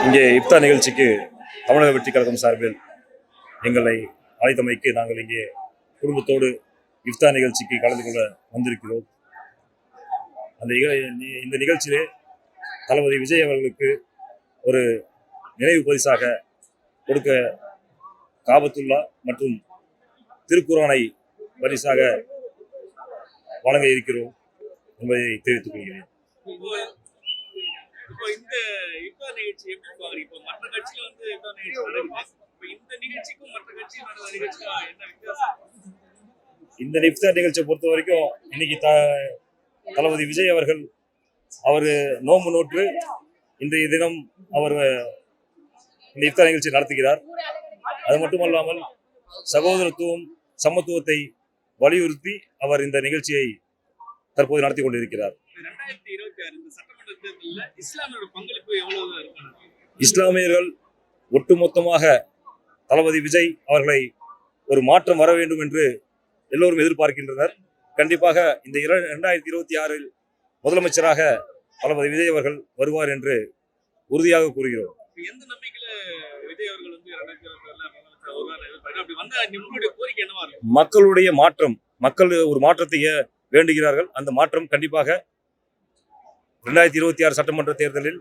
இங்கே இப்தார் நிகழ்ச்சிக்கு தமிழக வெற்றி கழகம் சார்பில் எங்களை அழைத்தமைக்கு நாங்கள் இங்கே குடும்பத்தோடு இப்தார் நிகழ்ச்சிக்கு கலந்து கொள்ள வந்திருக்கிறோம். இந்த நிகழ்ச்சியிலே தளபதி விஜய் அவர்களுக்கு ஒரு நினைவு பரிசாக கொடுக்க காபத்துல்லா மற்றும் திருக்குரானை பரிசாக வழங்க இருக்கிறோம் என்பதை தெரிவித்துக் கொள்கிறேன். இந்த இஃப்தார் நிகழ்ச்சியை பொறுத்த வரைக்கும் இன்னைக்கு தளபதி விஜய் அவர்கள் நோன்பு நோற்று இன்றைய தினம் அவர் இந்த இஃப்தார் நிகழ்ச்சி நடத்துகிறார். அது மட்டுமல்லாமல் சகோதரத்துவம் சமத்துவத்தை வலியுறுத்தி அவர் இந்த நிகழ்ச்சியை தற்போது நடத்தி கொண்டிருக்கிறார். இஸ்லாமியர்கள் ஒட்டுமொத்தமாக தளபதி விஜய் அவர்களை ஒரு மாற்றம் வர வேண்டும் என்று எல்லோரும் எதிர்பார்க்கின்றனர். கண்டிப்பாக இந்த 2026 முதலமைச்சராக தளபதி விஜய் அவர்கள் வருவார் என்று உறுதியாக கூறுகிறோம். மக்களுடைய மாற்றம், மக்கள் ஒரு மாற்றத்தை வேண்டுகிறார்கள். அந்த மாற்றம் கண்டிப்பாக 2026 சட்டமன்ற தேர்தலில்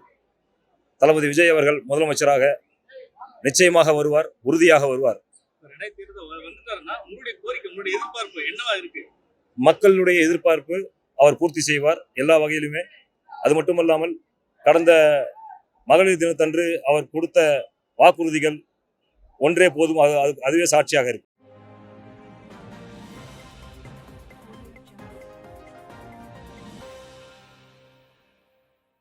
தளபதி விஜய் அவர்கள் முதலமைச்சராக நிச்சயமாக வருவார், உறுதியாக வருவார். மக்களுடைய எதிர்பார்ப்பு அவர் பூர்த்தி செய்வார் எல்லா வகையிலுமே. அது மட்டுமல்லாமல் கடந்த மகளிர் தினத்தன்று அவர் கொடுத்த வாக்குறுதிகள் ஒன்றே போதும், அதுவே சாட்சியாக இருக்கு.